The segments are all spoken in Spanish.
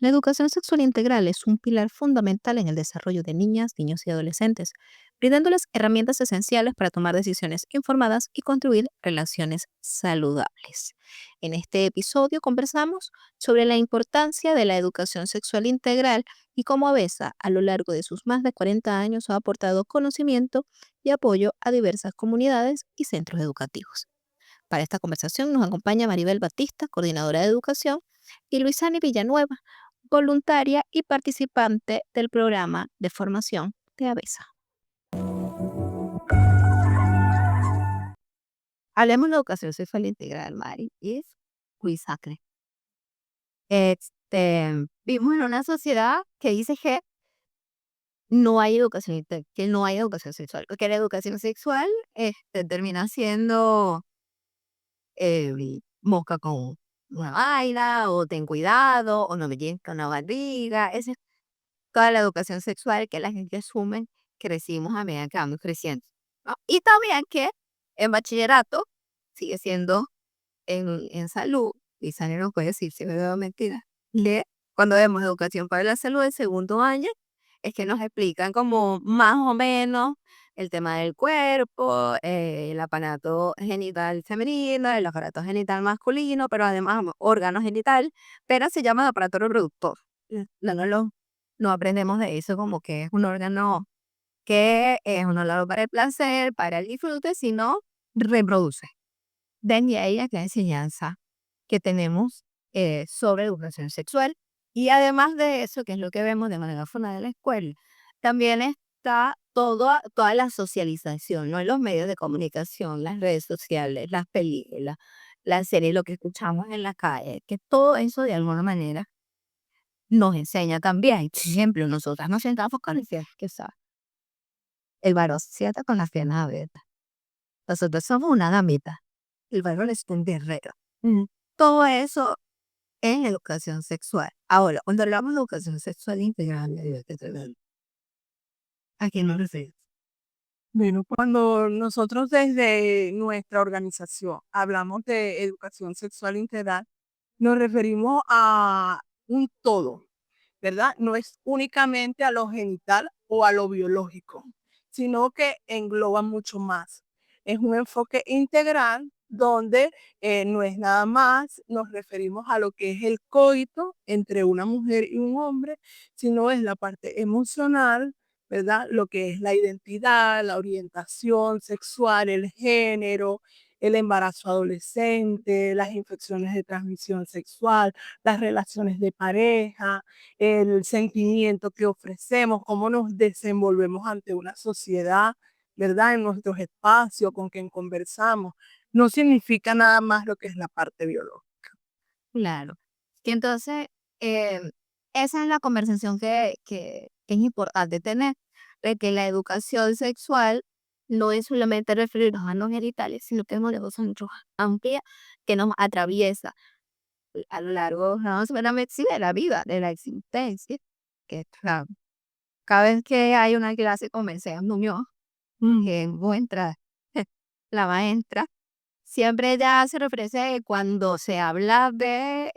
La educación sexual integral es un pilar fundamental en el desarrollo de niñas, niños y adolescentes, brindándoles herramientas esenciales para tomar decisiones informadas y construir relaciones saludables. En este episodio conversamos sobre la importancia de la educación sexual integral y cómo ABESA, a lo largo de sus más de 40 años, ha aportado conocimiento y apoyo a diversas comunidades y centros educativos. Para esta conversación nos acompaña Maribel Batista, coordinadora de educación, y Luisani Villanueva, voluntaria y participante del programa de formación de ABESA. Hablemos de educación sexual integral, Mari, y es muy sacre. Vivimos en una sociedad que dice que no hay educación, que no hay educación sexual, que la educación sexual termina siendo mosca con una vaina, o ten cuidado, o no me llegues con una barriga. Esa es toda la educación sexual que la gente asume que recibimos a medida que vamos creciendo, ¿no? Y también que en bachillerato sigue siendo en salud, y Sani nos puede decir si me veo mentira, que cuando vemos educación para la salud del segundo año, es que nos explican como más o menos el tema del cuerpo, el aparato genital femenino, el aparato genital masculino, pero además órgano genital, pero se llama aparato reproductor. No aprendemos de eso como que es un órgano que es un órgano para el placer, para el disfrute, sino reproduce. De ahí es la enseñanza que tenemos sobre educación sexual. Y además de eso, que es lo que vemos de manera fundamental en la escuela, también está toda la socialización, ¿no? En los medios de comunicación, las redes sociales, las películas, las series, lo que escuchamos en la calle, que todo eso de alguna manera nos enseña también. Por ejemplo, nosotras nos sentamos con el fiel que sabe. El varón se sienta con las piernas abiertas. Nosotros somos una damita. El varón es un guerrero. Todo eso es educación sexual. Ahora, cuando hablamos de educación sexual integral, ¿a quién nos referimos? Bueno, cuando nosotros desde nuestra organización hablamos de educación sexual integral, nos referimos a un todo, ¿verdad? No es únicamente a lo genital o a lo biológico, sino que engloba mucho más. Es un enfoque integral donde no es nada más, nos referimos a lo que es el coito entre una mujer y un hombre, sino es la parte emocional, ¿verdad? Lo que es la identidad, la orientación sexual, el género, el embarazo adolescente, las infecciones de transmisión sexual, las relaciones de pareja, el sentimiento que ofrecemos, cómo nos desenvolvemos ante una sociedad, ¿verdad? En nuestros espacios, con quien conversamos. No significa nada más lo que es la parte biológica. Claro. Y entonces, eh, esa es la conversación que es importante tener, de que la educación sexual no es solamente referirnos a los genitales, sino que es una cosa mucho más amplia que nos atraviesa a lo largo, no solamente sí, de la vida, de la existencia. Que claro, cada vez que hay una clase con Mercedes Muñoz, que encuentra la maestra, siempre ella hace referencia de cuando se habla de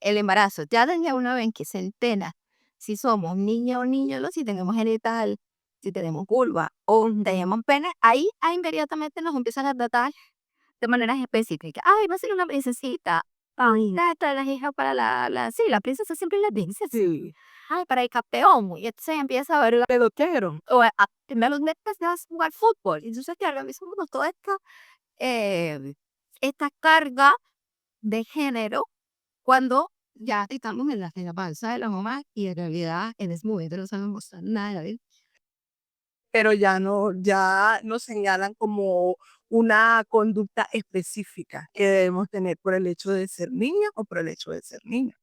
el embarazo. Ya desde una vez que se entera si somos niña o niño, ¿no? Si tenemos genital, si tenemos vulva o tenemos pene, ahí inmediatamente nos empiezan a tratar de maneras específicas. Ay, va a ser una princesita. Ay, esta es la hija para sí, la princesa siempre es la princesa. Sí. Ay, para el campeón. Y entonces empieza a ver la pelotero. O a los netas ya a jugar fútbol. Y entonces, claro, empezamos con toda esta carga de género cuando ya estamos en la panza de la mamá y en realidad en ese momento no sabemos nada de él. Pero ya nos señalan como una conducta específica que debemos tener por el hecho de ser niña o por el hecho de ser niña,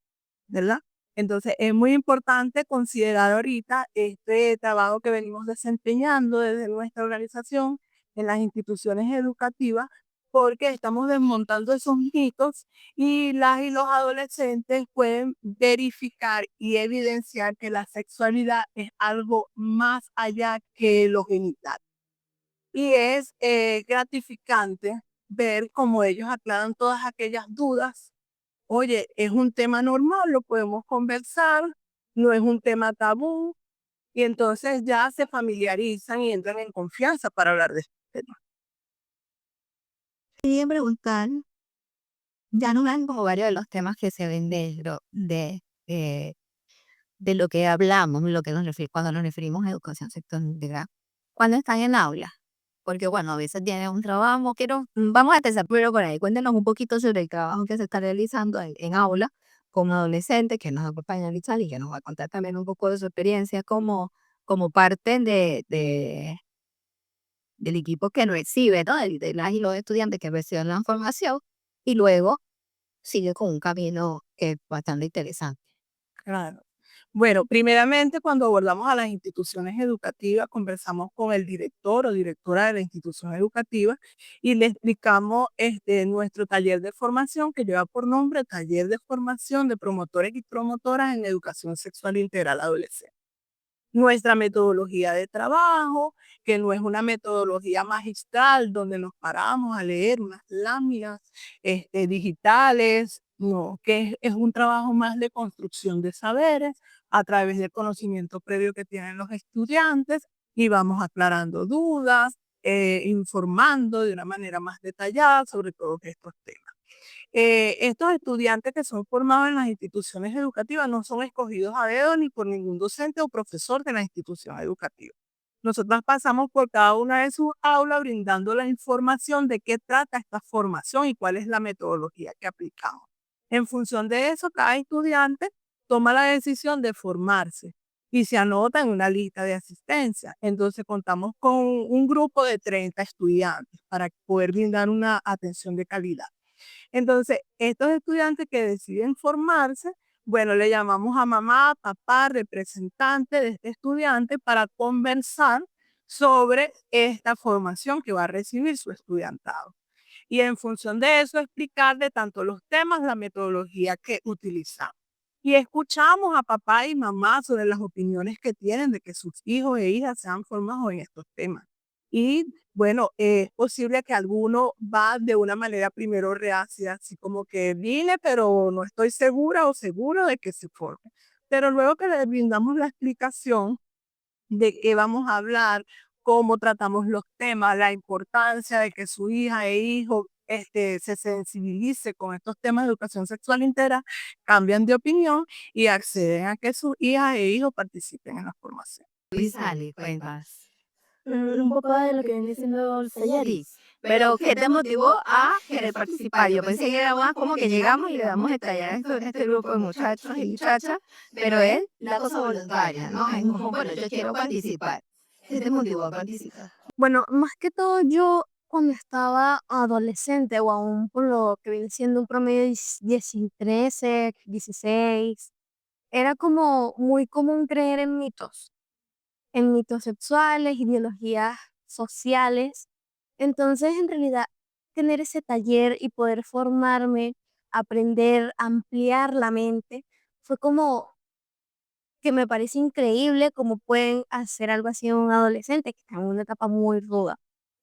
¿verdad? Entonces es muy importante considerar ahorita este trabajo que venimos desempeñando desde nuestra organización en las instituciones educativas, porque estamos desmontando esos mitos y las y los adolescentes pueden verificar y evidenciar que la sexualidad es algo más allá que lo genital. Y es gratificante ver cómo ellos aclaran todas aquellas dudas Oye, es un tema normal, lo podemos conversar, no es un tema tabú, y entonces ya se familiarizan y entran en confianza para hablar de este tema. Quería preguntar, ya no ven como varios de los temas que se ven de lo que hablamos, lo que cuando nos referimos a educación sexual integral, cuando están en aula. Porque bueno, a veces tienen un trabajo, vamos a empezar primero por ahí, cuéntenos un poquito sobre el trabajo que se está realizando en aula con adolescentes que nos acompaña Litzal y que nos va a contar también un poco de su experiencia como parte del equipo que recibe, ¿no? De las y los estudiantes que reciben la información y luego sigue con un camino que es bastante interesante. Claro. Bueno, primeramente cuando abordamos a las instituciones educativas, conversamos con el director o directora de la institución educativa y le explicamos nuestro taller de formación que lleva por nombre Taller de Formación de Promotores y Promotoras en Educación Sexual Integral Adolescente. Nuestra metodología de trabajo, que no es una metodología magistral donde nos paramos a leer unas láminas digitales, no, que es un trabajo más de construcción de saberes a través del conocimiento previo que tienen los estudiantes y vamos aclarando dudas, informando de una manera más detallada sobre todos estos temas. Estos estudiantes que son formados en las instituciones educativas no son escogidos a dedo ni por ningún docente o profesor de la institución educativa. Nosotros pasamos por cada una de sus aulas brindando la información de qué trata esta formación y cuál es la metodología que aplicamos. En función de eso, cada estudiante toma la decisión de formarse y se anota en una lista de asistencia. Entonces contamos con un grupo de 30 estudiantes para poder brindar una atención de calidad. Entonces, estos estudiantes que deciden formarse, bueno, le llamamos a mamá, papá, representante de este estudiante para conversar sobre esta formación que va a recibir su estudiantado. Y en función de eso, explicarle tanto los temas, la metodología que utilizamos. Y escuchamos a papá y mamá sobre las opiniones que tienen de que sus hijos e hijas se han formado en estos temas. Y bueno, es posible que alguno va de una manera primero reacia, así como que vine, pero no estoy segura o seguro de que se forme. Pero luego que le brindamos la explicación de qué vamos a hablar, cómo tratamos los temas, la importancia de que su hija e hijo se sensibilice con estos temas de educación sexual integral, cambian de opinión y acceden a que sus hijas e hijos participen en la formación. Luis Ali, cuentas. Un poco de lo que viene siendo el Sí, talleres. pero ¿qué te motivó a querer participar? Yo pensé que era más como que llegamos y le damos el taller a este grupo de muchachos y muchachas, pero es la cosa voluntaria, ¿no? Es como, bueno, yo quiero participar. ¿Qué te motivó a participar? Bueno, más que todo yo cuando estaba adolescente o aún por lo que viene siendo un promedio de 13, 16, era como muy común creer en mitos sexuales, ideologías sociales. Entonces, en realidad, tener ese taller y poder formarme, aprender, ampliar la mente, fue como que me parece increíble cómo pueden hacer algo así en un adolescente que está en una etapa muy ruda.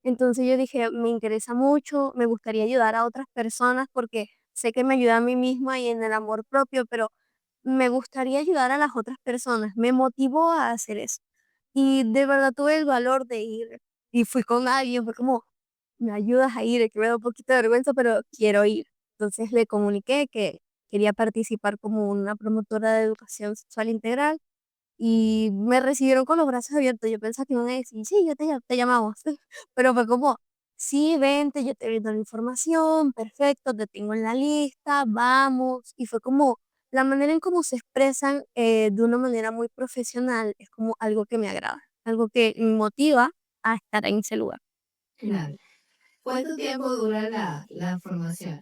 Entonces yo dije, me interesa mucho, me gustaría ayudar a otras personas porque sé que me ayuda a mí misma y en el amor propio, pero me gustaría ayudar a las otras personas. Me motivó a hacer eso. Y de verdad tuve el valor de ir. Y fui con alguien, fue como, me ayudas a ir, que me da un poquito de vergüenza, pero quiero ir. Entonces le comuniqué que quería participar como una promotora de educación sexual integral y me recibieron con los brazos abiertos. Yo pensaba que iban a decir, sí, te llamamos. Pero fue como, sí, vente, yo te brindo la información, perfecto, te tengo en la lista, vamos. Y fue como la manera en cómo se expresan de una manera muy profesional, es como algo que me agrada, algo que me motiva a estar en ese lugar. Claro. ¿Cuánto tiempo dura la formación?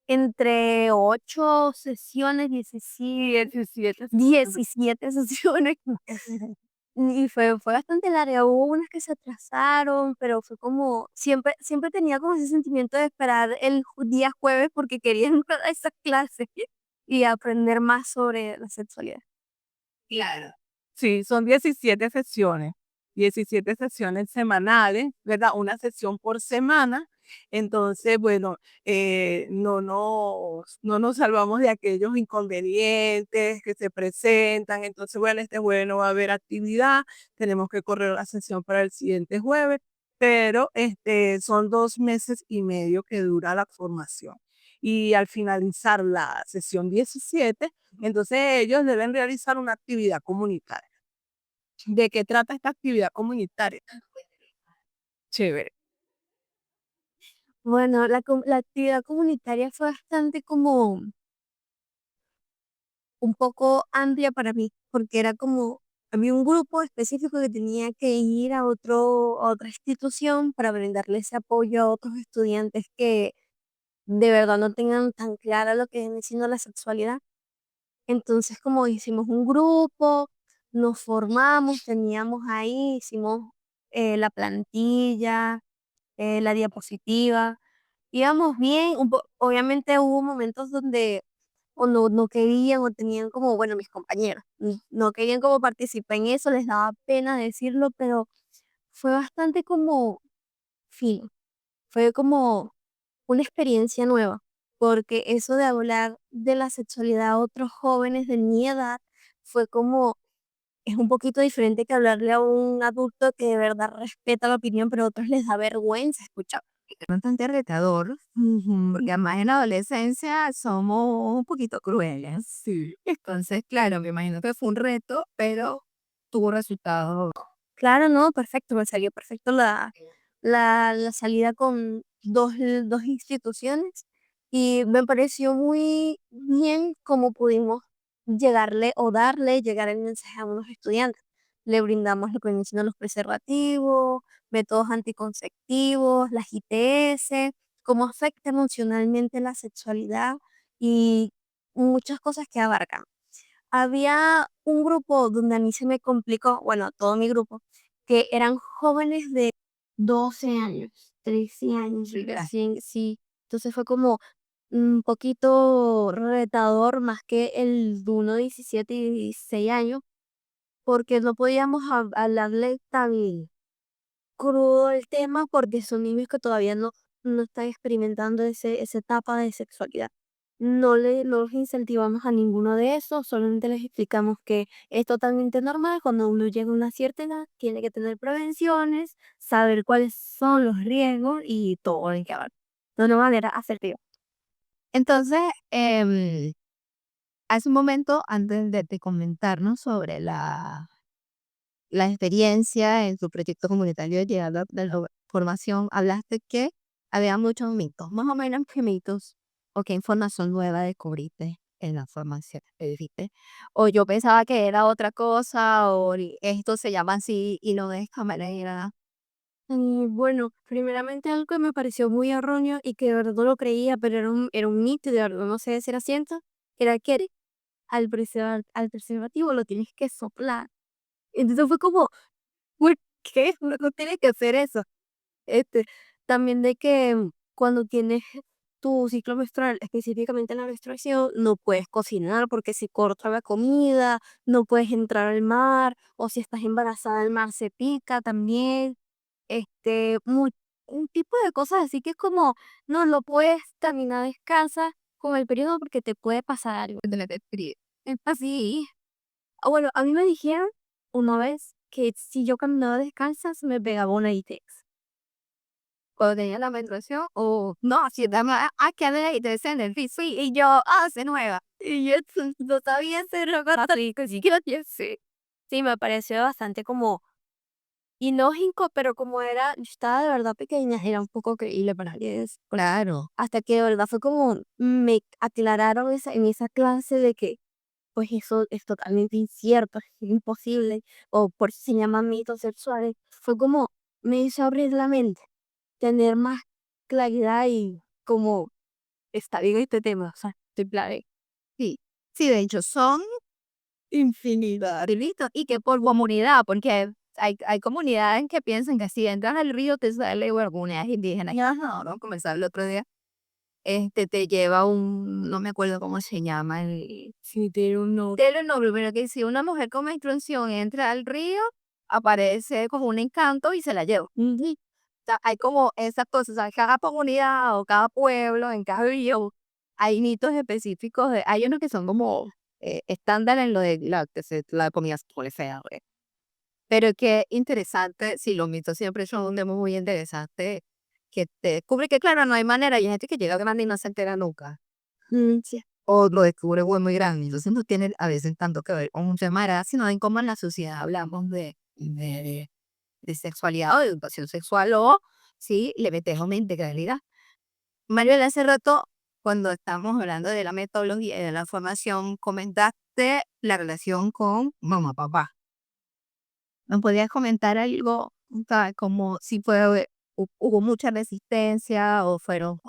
Entre 8 sesiones, 17 sesiones. Y fue bastante larga, hubo unas que se atrasaron, pero fue como, siempre tenía como ese sentimiento de esperar el día jueves porque quería entrar a esa clase y aprender más sobre la sexualidad. Claro. Sí, son 17 sesiones semanales, ¿verdad? Una sesión por semana Entonces, bueno, no nos salvamos de aquellos inconvenientes que se presentan. Entonces, bueno, este jueves no va a haber actividad, tenemos que correr la sesión para el siguiente jueves, pero son 2 meses y medio que dura la formación. Y al finalizar la sesión 17, entonces ellos deben realizar una actividad comunitaria. ¿De qué trata esta actividad comunitaria? Chévere. Bueno, la actividad comunitaria fue bastante como un poco amplia para mí, porque era como, había un grupo específico que tenía que ir a otra institución para brindarle ese apoyo a otros estudiantes que de verdad no tengan tan clara lo que viene siendo la sexualidad. Entonces, como hicimos un grupo, nos formamos, teníamos ahí, hicimos la plantilla, la diapositiva, íbamos bien, obviamente hubo momentos donde o no querían o tenían como, bueno, mis compañeros, no querían como participar en eso, les daba pena decirlo, pero fue bastante como fino, fue como una experiencia nueva, porque eso de hablar de la sexualidad a otros jóvenes de mi edad fue como, es un poquito diferente que hablarle a un adulto que de verdad respeta la opinión, pero a otros les da vergüenza escuchar. Bastante retador, porque además en la adolescencia somos un poquito crueles. Sí. Entonces, claro, me imagino que fue un reto, pero tuvo resultados. Claro, no, perfecto, me salió perfecto la salida con dos instituciones y me pareció muy bien cómo pudimos llegarle o llegar el mensaje a unos estudiantes. Le brindamos lo que vienen siendo los preservativos, métodos anticonceptivos, las ITS, cómo afecta emocionalmente la sexualidad y muchas cosas que abarcan. Había un grupo donde a mí se me complicó, bueno, todo mi grupo, que eran jóvenes de 12 años, 13 años, recién, sí. Entonces fue como un poquito retador más que el de uno de 17 y 16 años, porque no podíamos hablarle tan crudo el tema porque son niños que todavía no están experimentando esa etapa de sexualidad. No los incentivamos a ninguno de esos, solamente les explicamos que es totalmente normal cuando uno llega a una cierta edad, tiene que tener prevenciones, saber cuáles son los riesgos y todo hay que hablar de una manera asertiva. Entonces, hace un momento, antes de comentarnos sobre la experiencia en tu proyecto comunitario de llegada de la formación, hablaste que había muchos mitos. Más o menos, ¿qué mitos o qué información nueva descubriste en la formación que dijiste? O yo pensaba que era otra cosa, o esto se llama así y no de esta manera. Y bueno, primeramente algo que me pareció muy erróneo y que de verdad no lo creía, pero era un mito y de verdad no sé si era cierto, era que al preservativo lo tienes que soplar. Entonces fue como, ¿por qué? No tienes que hacer eso. Este, también de que cuando tienes tu ciclo menstrual, específicamente la menstruación, no puedes cocinar porque se corta la comida, no puedes entrar al mar, o si estás embarazada, el mar se pica también. Este, un tipo de cosas así que es como, no lo puedes caminar descalza con el periodo porque te puede pasar algo. Es así. Ah, bueno, a mí me dijeron una vez que si yo caminaba descalza se me pegaba una ITS. Cuando tenía la menstruación, o no, si dame que de descender, sí, sí, y yo, se nueva. Y yo no sabía hacerlo católico, así que yo sé. Sí, me pareció bastante como ilógico, pero como era, yo estaba de verdad pequeña, era un poco creíble para mí eso. Claro. Hasta que de verdad fue como me aclararon en esa clase de que pues eso es totalmente incierto, es imposible, o por eso se llaman mitos sexuales. Fue como me hizo abrir la mente, tener más claridad y como está bien este tema, o sea, estoy clave. Sí, sí, de hecho, son infinidad de mitos y que por comunidad, porque hay comunidades que piensan que si entras al río te sale o comunidades indígenas. Ya no, comenzar el otro día. Te lleva no me acuerdo cómo se llama Sí, tiene un nombre. tiene un nombre, pero que si una mujer con menstruación entra al río, aparece como un encanto y se la lleva. Ujú. sea, hay como esas cosas, o sea, cada comunidad o cada pueblo, en cada región, hay mitos específicos, hay unos que son como estándar en lo de la comida saludable. Pero qué interesante, sí, los mitos siempre son un tema muy interesante, que te descubre que, claro, no hay manera, y hay gente que llega grande y no se entera nunca. Sí. O lo descubre muy grande, entonces no tiene a veces tanto que ver con un tema de edad, sino en cómo en la sociedad hablamos de sexualidad o de educación sexual o si le metemos una integralidad. Mario, hace rato, cuando estábamos hablando de la metodología y de la formación, comentaste la relación con mamá, papá. ¿Me podías comentar algo? O sea, como si fue, hubo mucha resistencia o fueron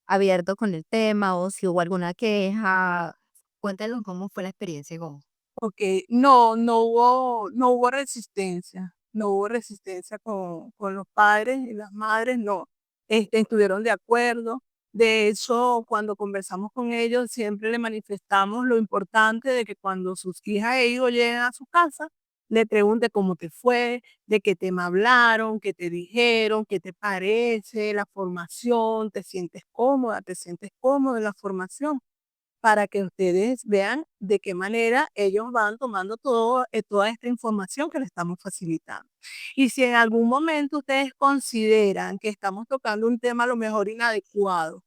abiertos con el tema o si hubo alguna queja? Cuéntanos cómo fue la experiencia con... Okey, no, no hubo resistencia, no hubo resistencia con los padres y las madres, no, estuvieron de acuerdo. De hecho, cuando conversamos con ellos, siempre le manifestamos lo importante de que cuando sus hijas e hijos lleguen a su casa, le pregunte cómo te fue, de qué tema hablaron, qué te dijeron, qué te parece la formación, te sientes cómoda, te sientes cómodo en la formación para que ustedes vean de qué manera ellos van tomando toda esta información que le estamos facilitando. Y si en algún momento ustedes consideran que estamos tocando un tema a lo mejor inadecuado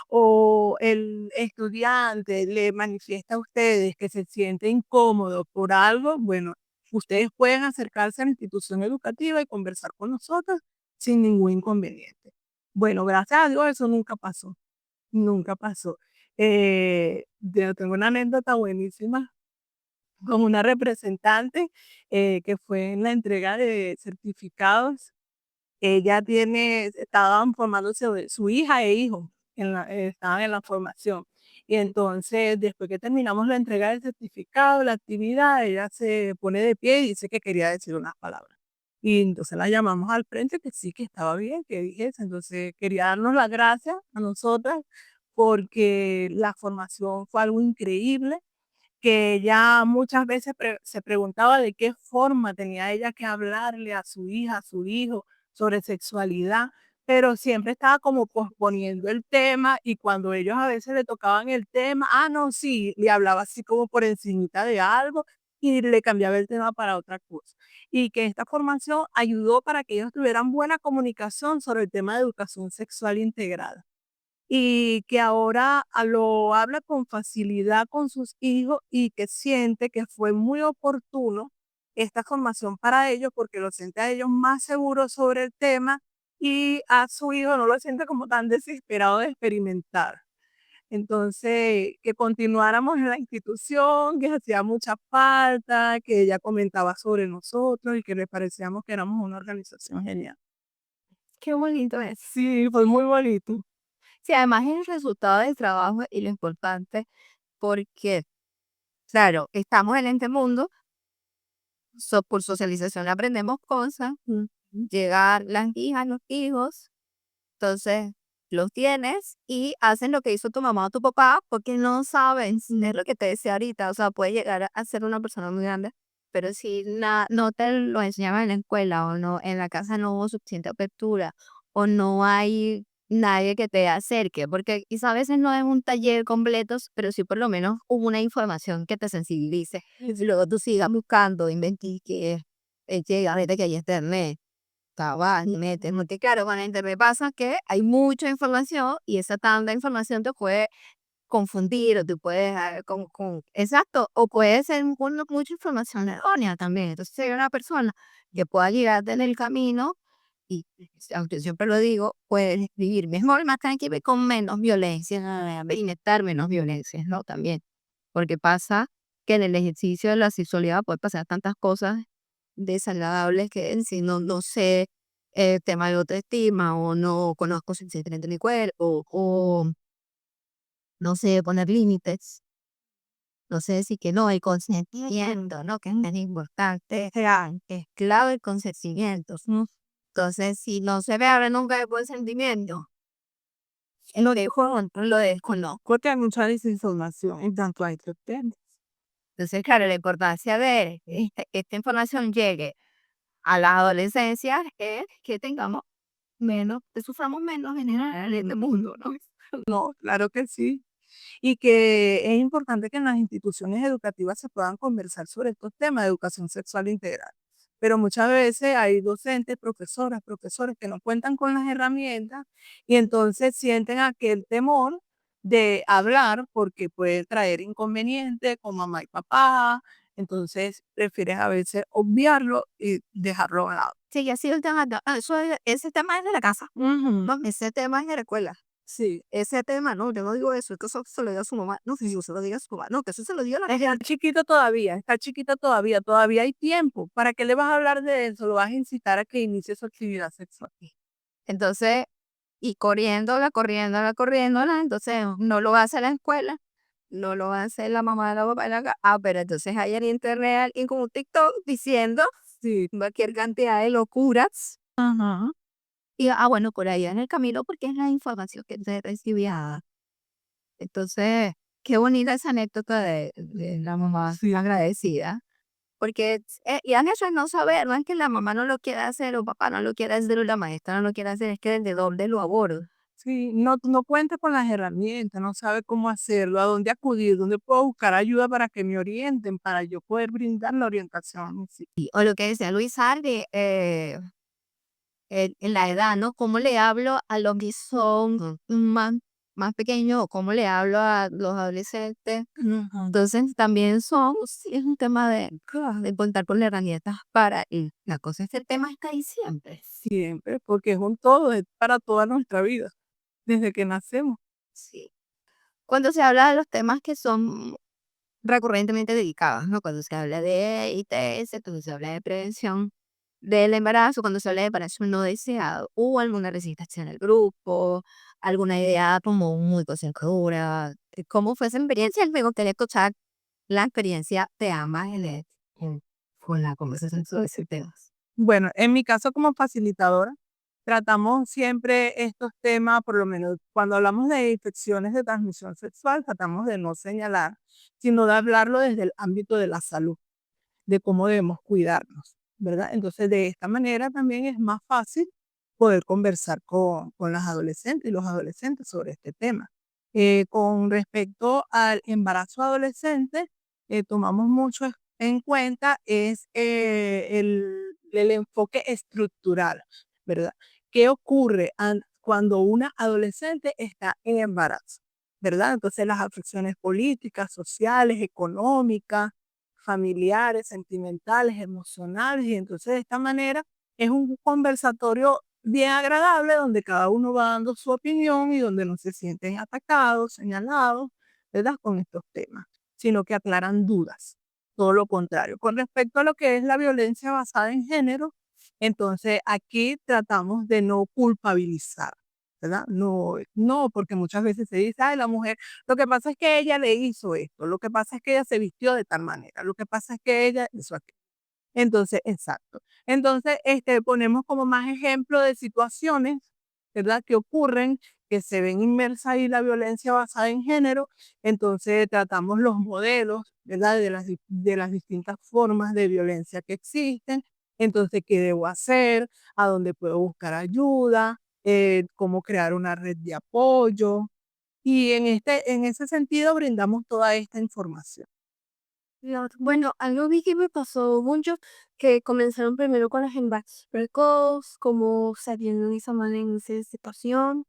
o el estudiante le manifiesta a ustedes que se siente incómodo por algo, bueno, ustedes pueden acercarse a la institución educativa y conversar con nosotros sin ningún inconveniente. Bueno, gracias a Dios eso nunca pasó. Nunca pasó. Yo tengo una anécdota buenísima con una representante que fue en la entrega de certificados. Estaban formándose su hija e hijo, estaban en la formación. Y entonces, después que terminamos la entrega del certificado, la actividad, ella se pone de pie y dice que quería decir unas palabras. Y entonces la llamamos al frente, que sí, que estaba bien, que dijese. Entonces quería darnos las gracias a nosotras porque la formación fue algo increíble, que ella muchas veces se preguntaba de qué forma tenía ella que hablarle a su hija, a su hijo sobre sexualidad, pero siempre estaba como posponiendo el tema y cuando ellos a veces le tocaban el tema, no, sí, le hablaba así como por encimita de algo y le cambiaba el tema para otra cosa. Y que esta formación ayudó para que ellos tuvieran buena comunicación sobre el tema de educación sexual integrada y que ahora lo habla con facilidad con sus hijos y que siente que fue muy oportuno esta formación para ellos porque lo siente a ellos más seguros sobre el tema y a su hijo no lo siente como tan desesperado de experimentar. Entonces, que continuáramos en la institución, que hacía mucha falta, que ella comentaba sobre nosotros y que le parecíamos que éramos una organización genial. Qué bonito es. Sí, fue muy bonito. Sí, además es el resultado del trabajo y lo importante porque, claro, estamos en este mundo, por socialización aprendemos cosas, llegan las hijas, los hijos, entonces los tienes y hacen lo que hizo tu mamá o tu papá porque no saben, es lo que te decía ahorita, o sea, puede llegar a ser una persona muy grande, pero si no te lo enseñaban en la escuela o no, en la casa no hubo suficiente apertura o no hay nadie que te acerque, porque quizá a veces no es un taller completo, pero sí por lo menos hubo una información que te sensibilice y luego tú sigas buscando, investigues, llega, vete que hay internet. Vas y metes, porque claro, con la internet pasa que hay mucha información y esa tanta información te puede confundir o te puede dejar exacto, o puede ser mucha información errónea también. Entonces, si hay una persona que pueda guiarte en el camino y, aunque siempre lo digo, puedes vivir mejor, más tranquilo y con menos violencia, inyectar menos violencia, ¿no? También, porque pasa que en el ejercicio de la sexualidad puede pasar tantas cosas desagradables que si no sé tema de autoestima o no conozco suficientemente mi cuerpo o no sé poner límites, no sé decir que no hay consentimiento, ¿no? Que es tan importante, es clave el consentimiento, ¿no? Entonces, si no se me abre nunca el consentimiento, lo dejo, lo desconozco. Porque hay mucha desinformación en tanto a estos temas. Entonces, claro, la importancia de esta información llegue a la adolescencia es que tengamos menos, que suframos menos en general en el mundo, ¿no? No, claro que sí. Y que es importante que en las instituciones educativas se puedan conversar sobre estos temas de educación sexual integral. Pero muchas veces hay docentes, profesoras, profesores que no cuentan con las herramientas y entonces sienten aquel temor de hablar porque puede traer inconvenientes con mamá y papá. Entonces prefieren a veces obviarlo y dejarlo a lado. Sí, así el tema, ese tema es de la casa, Ujú. no, ese tema es de la escuela. Sí. Ese tema, no, yo no digo eso, es que eso se lo diga a su mamá. No, si yo se lo diga a su mamá, no, que eso se lo diga a la Está chiquito todavía, todavía hay tiempo. ¿Para qué le vas a hablar de eso? Lo vas a incitar a que inicie su actividad sexual. Entonces, y corriéndola, entonces no lo hace la escuela, no lo hace la mamá de la papá de la pero entonces hay en internet alguien con un TikTok diciendo Sí. cualquier cantidad de locuras. Ajá. Y bueno, por ahí en el camino porque es la información que se recibía. Entonces, qué bonita esa anécdota de la mamá Sí. agradecida. Porque, y han hecho el no saber, no es que la mamá no lo quiera hacer o papá no lo quiera hacer o la maestra no lo quiera hacer, es que desde dónde lo abordo. Sí, no cuenta con las herramientas, no sabe cómo hacerlo, a dónde acudir, dónde puedo buscar ayuda para que me orienten, para yo poder brindar la orientación a mis hijos. O lo que decía Luis Sardi, en la edad, ¿no? ¿Cómo le hablo a los que son más pequeños o cómo le hablo a los adolescentes? Ujú. Entonces también sí, es un tema de contar con las herramientas para ir. La cosa es que el tema está ahí siempre. Siempre, porque es un todo, es para toda nuestra vida, desde que nacemos. Sí. Cuando se habla de los temas que son recurrentemente dedicados, ¿no? Cuando se habla de ITS, cuando se habla de prevención del embarazo, cuando se habla de embarazo no deseado, o alguna resistencia en el grupo, alguna idea como muy conservadora. ¿Cómo fue esa experiencia? Me gustaría escuchar la experiencia de ambas con la conversación sobre ese tema. Bueno, en mi caso como facilitadora, tratamos siempre estos temas, por lo menos cuando hablamos de infecciones de transmisión sexual, tratamos de no señalar, sino de hablarlo desde el ámbito de la salud, de cómo debemos cuidarnos, ¿verdad? Entonces, de esta manera también es más fácil poder conversar con las adolescentes y los adolescentes sobre este tema. Con respecto al embarazo adolescente, tomamos mucho en cuenta es el enfoque estructural, ¿verdad? ¿Qué ocurre cuando una adolescente está en embarazo? ¿Verdad? Entonces las afecciones políticas, sociales, económicas, familiares, sentimentales, emocionales, y entonces de esta manera es un conversatorio bien agradable donde cada uno va dando su opinión y donde no se sienten atacados, señalados, ¿verdad? Con estos temas, sino que aclaran dudas. Todo lo contrario. Con respecto a lo que es la violencia basada en género, entonces aquí tratamos de no culpabilizar, ¿verdad? No, porque muchas veces se dice, ay, la mujer, lo que pasa es que ella le hizo esto, lo que pasa es que ella se vistió de tal manera, lo que pasa es que ella hizo aquello. Entonces, exacto. Entonces, ponemos como más ejemplo de situaciones, ¿verdad? Que ocurren, que se ven inmersas ahí la violencia basada en género. Entonces, tratamos los modelos, ¿verdad? De las distintas formas de violencia que existen. Entonces, ¿qué debo hacer? ¿A dónde puedo buscar ayuda? ¿Cómo crear una red de apoyo? Y en ese sentido brindamos toda esta información. Bueno, algo vi que me pasó mucho, que comenzaron primero con las embarazos precoz, como sabiendo esa manera en esa situación.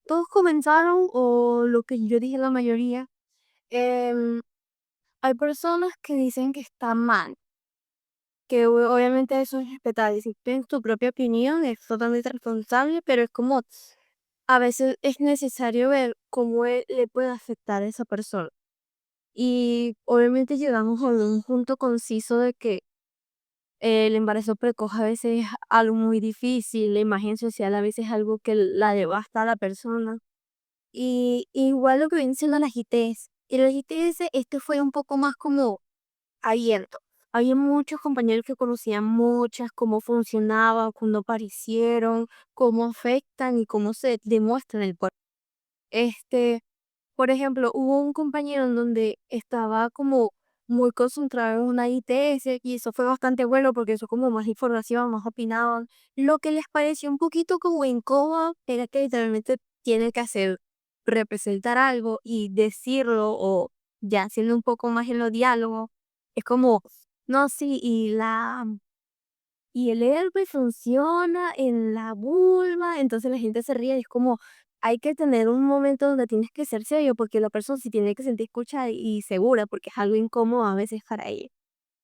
Todos comenzaron, o lo que yo dije la mayoría, em, hay personas que dicen que está mal, que obviamente eso es respetable, si tienes tu propia opinión es totalmente responsable, pero es como, a veces es necesario ver cómo le puede afectar a esa persona. Y obviamente llegamos a un punto conciso de que el embarazo precoz a veces es algo muy difícil, la imagen social a veces es algo que la devasta a la persona. Y igual lo que viene siendo las ITS. Y las ITS, este fue un poco más como abierto. Había muchos compañeros que conocían muchas, cómo funcionaba, cuándo aparecieron, cómo afectan y cómo se demuestran en el cuerpo. Este, por ejemplo, hubo un compañero en donde estaba como muy concentrado en una ITS y eso fue bastante bueno porque eso como más información, más opinaban. Lo que les pareció un poquito como incómodo era que literalmente tienen que hacer, representar algo y decirlo o ya haciendo un poco más en los diálogos. Es como, no, sí, y el herpes funciona en la vulva, entonces la gente se ríe, y es como, hay que tener un momento donde tienes que ser serio, porque la persona se tiene que sentir escuchada y segura, porque es algo incómodo a veces para ella.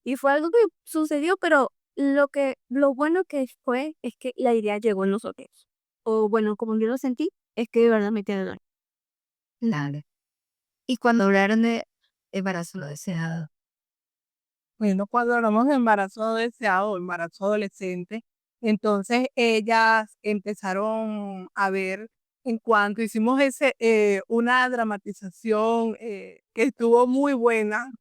Y fue algo que sucedió, pero lo bueno que fue es que la idea llegó en nosotros. O bueno, como yo lo sentí, es que de verdad me quedé. Claro. Y cuando hablaron de embarazo no deseado. Bueno, cuando hablamos de embarazo no deseado o embarazo adolescente, entonces ellas empezaron a ver en cuanto hicimos una dramatización que estuvo muy buena,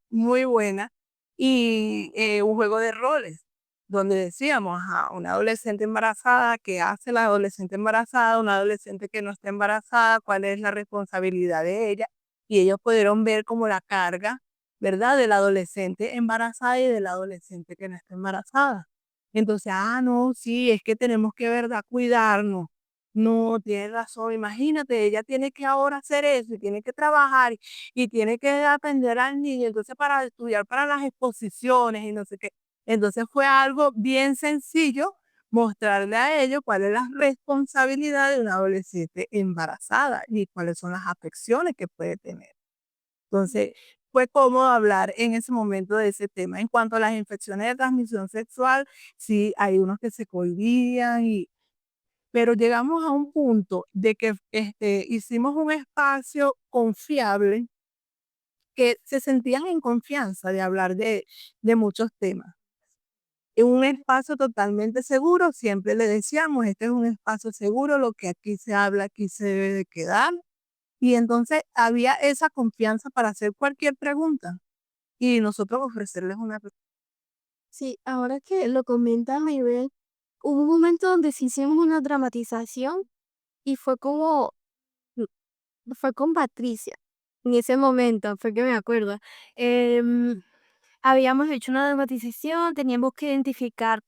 y un juego de roles, donde decíamos a una adolescente embarazada, qué hace la adolescente embarazada, una adolescente que no está embarazada, cuál es la responsabilidad de ella, y ellos pudieron ver como la carga, ¿verdad? De la adolescente embarazada y de la adolescente que no está embarazada. Entonces, no, sí, es que tenemos que, ¿verdad? Cuidarnos. No, tienes razón, imagínate, ella tiene que ahora hacer eso y tiene que trabajar y tiene que atender al niño, entonces para estudiar para las exposiciones y no sé qué. Entonces fue algo bien sencillo mostrarle a ellos cuál es la responsabilidad de una adolescente embarazada y cuáles son las afecciones que puede tener. Entonces, fue cómodo hablar en ese momento de ese tema. En cuanto a las infecciones de transmisión sexual, sí, hay unos que se cohibían, pero llegamos a un punto de que hicimos un espacio confiable que se sentían en confianza de hablar de muchos temas. En un espacio totalmente seguro, siempre le decíamos, este es un espacio seguro, lo que aquí se habla, aquí se debe de quedar. Y entonces había esa confianza para hacer cualquier pregunta y nosotros ofrecerles una respuesta. Sí, ahora que lo comenta Maribel, hubo un momento donde sí hicimos una dramatización y fue como, fue con Patricia. En ese momento, fue que me acuerdo. Em, Habíamos hecho una dramatización, teníamos que identificar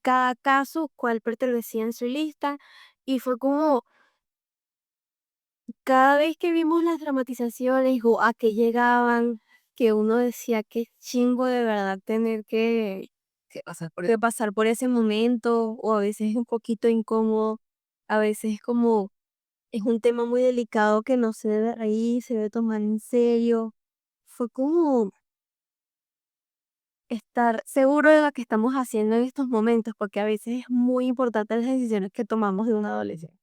cada caso, cuál pertenecía en su lista, y fue como cada vez que vimos las dramatizaciones o a qué llegaban, que uno decía que chingo de verdad tener ¿Qué pasa por que pasar por ese momento, o a veces es un poquito incómodo, a veces es como, es un tema muy delicado que no se debe reír, se debe tomar en serio. Fue como estar seguro de lo que estamos haciendo en estos momentos, porque a veces es muy importante las decisiones que tomamos de un adolescente.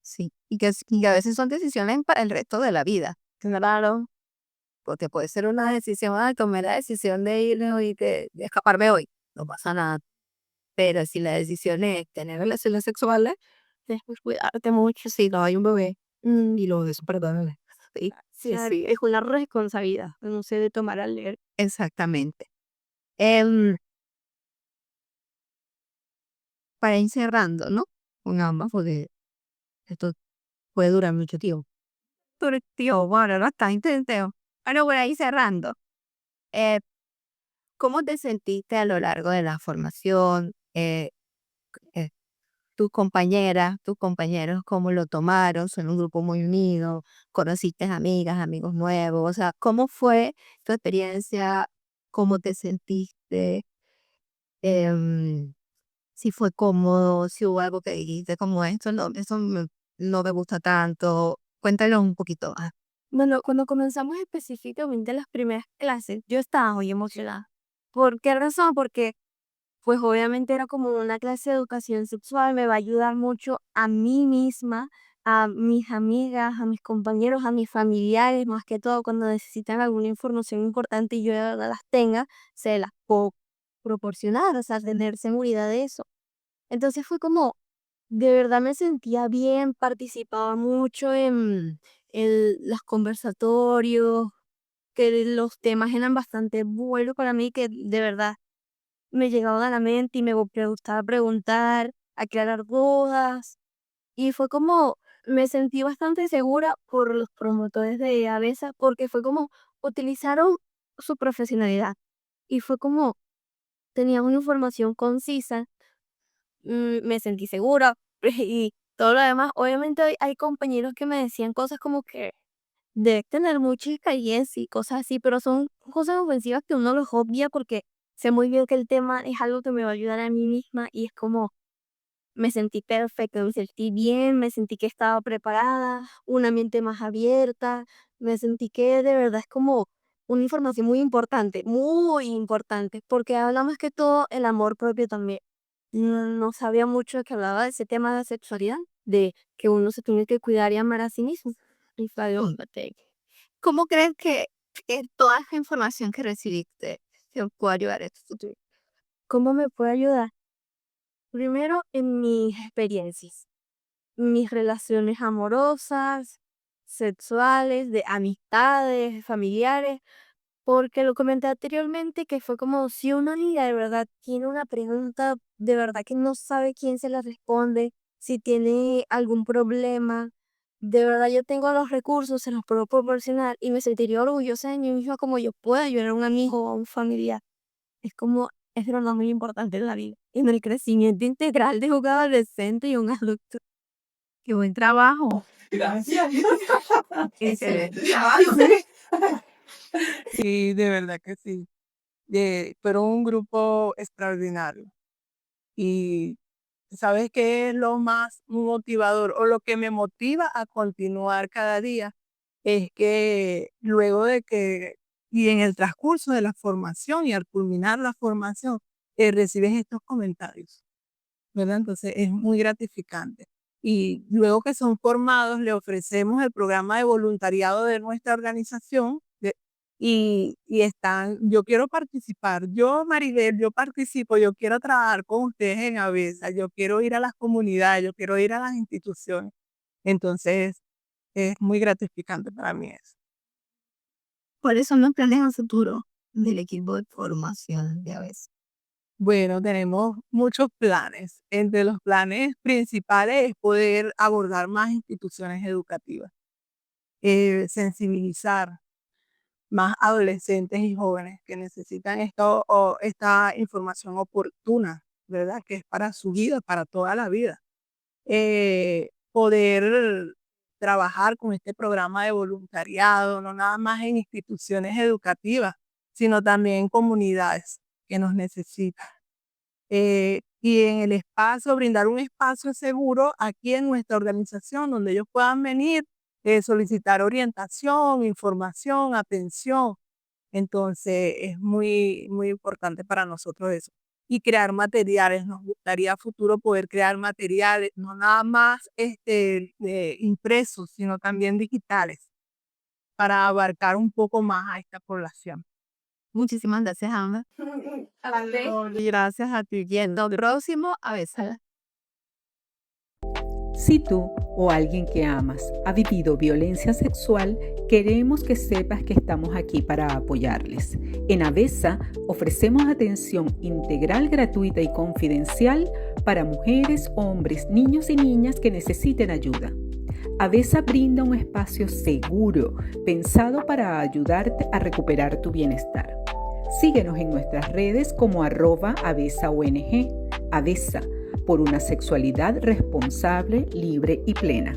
Sí, y que a veces son decisiones para el resto de la vida. Claro, Porque puede ser una decisión, tomé la decisión de irme hoy, de escaparme hoy, no pasa nada. Pero si la decisión es tener relaciones sexuales, tienes que cuidarte mucho. si no hay un bebé, Mm, y lo de eso, perdóname. Sí, sí, claro, sí, es una responsabilidad, no se debe tomar al leer. exactamente. Em, para ir cerrando, ¿no? Con ambas, porque esto puede durar mucho tiempo. Pero, tío, bueno, no está intenso. Bueno, por ahí cerrando. Eh, ¿Cómo te sentiste a lo largo de la formación? Eh, Tus compañeras, tus compañeros, ¿cómo lo tomaron? Son un grupo muy unido, conociste amigas, amigos nuevos, o sea, ¿cómo fue tu experiencia? ¿Cómo te sentiste? Em, si fue cómodo, si hubo algo que dijiste como esto, no, no me gusta tanto. Cuéntanos un poquito. Bueno, cuando comenzamos específicamente las primeras clases, yo estaba muy emocionada. ¿Por qué razón? Porque pues obviamente era como una clase de educación sexual, me va a ayudar mucho a mí misma, a mis amigas, a mis compañeros, a mis familiares, más que todo cuando necesitan alguna información importante y yo de verdad las tenga, se las puedo proporcionar, o sea, tener seguridad de eso. Entonces fue como, de verdad me sentía bien, participaba mucho en los conversatorios, que los temas eran bastante buenos para mí, que de verdad me llegaban a la mente y me gustaba preguntar, aclarar dudas. Y fue como, me sentí bastante segura por los promotores de ABESA, porque fue como, utilizaron su profesionalidad. Y fue como, tenía una información concisa, me sentí segura y todo lo demás. Obviamente hay compañeros que me decían cosas como que debes tener mucha experiencia y cosas así, pero son cosas ofensivas que uno los obvia porque sé muy bien que el tema es algo que me va a ayudar a mí misma y es como me sentí perfecta, me sentí bien, me sentí que estaba preparada, una mente más abierta, me sentí que de verdad es como una información muy importante, porque habla más que todo el amor propio también. No sabía mucho que hablaba de ese tema de la sexualidad, de que uno se tiene que cuidar y amar a sí mismo. Y fue algo ¿Cómo crees que toda esa información que recibiste te puede ayudar en tu futuro? ¿Cómo me puede ayudar? Primero, en mis experiencias, mis relaciones amorosas, sexuales, de amistades, familiares, porque lo comenté anteriormente que fue como si una amiga de verdad tiene una pregunta, de verdad que no sabe quién se la responde, si tiene algún problema, de verdad yo tengo los recursos, se los puedo proporcionar y me sentiría orgullosa de mí misma como yo puedo ayudar a un amigo o a un familiar. Es como, es de verdad muy importante en la vida, en el crecimiento integral de un adolescente y un adulto. Qué buen trabajo. Gracias. Excelente. Sí, de verdad que sí. Pero un grupo extraordinario. Y ¿sabes qué es lo más motivador o lo que me motiva a continuar cada día? Es que luego de que, y en el transcurso de la formación y al culminar la formación, recibes estos comentarios, ¿verdad? Entonces es muy gratificante. Y luego que son formados, le ofrecemos el programa de voluntariado de nuestra organización y están, yo quiero participar, yo Maribel, yo participo, yo quiero trabajar con ustedes en Avesa, yo quiero ir a las comunidades, yo quiero ir a las instituciones. Entonces es muy gratificante para mí eso. ¿Cuáles son los planes a futuro del equipo de formación de ABES? Bueno, tenemos muchos planes. Entre los planes principales es poder abordar más instituciones educativas, sensibilizar más adolescentes y jóvenes que necesitan esta información oportuna, ¿verdad? Que es para su vida, para toda la vida. Poder trabajar con este programa de voluntariado, no nada más en instituciones educativas, sino también en comunidades que nos necesitan. Y en el espacio, brindar un espacio seguro aquí en nuestra organización donde ellos puedan venir, solicitar orientación, información, atención. Entonces es muy, muy importante para nosotros eso. Y crear materiales, nos gustaría a futuro poder crear materiales, no nada más impresos, sino también digitales, para abarcar un poco más a esta población. Muchísimas gracias, Ana. Y gracias a ti. Yendo próximo a besar. Si tú o alguien que amas ha vivido violencia sexual, queremos que sepas que estamos aquí para apoyarles. En Avesa ofrecemos atención integral, gratuita y confidencial para mujeres, hombres, niños y niñas que necesiten ayuda. Avesa brinda un espacio seguro, pensado para ayudarte a recuperar tu bienestar. Síguenos en nuestras redes como @AvesaONG. Avesa, por una sexualidad responsable, libre y plena.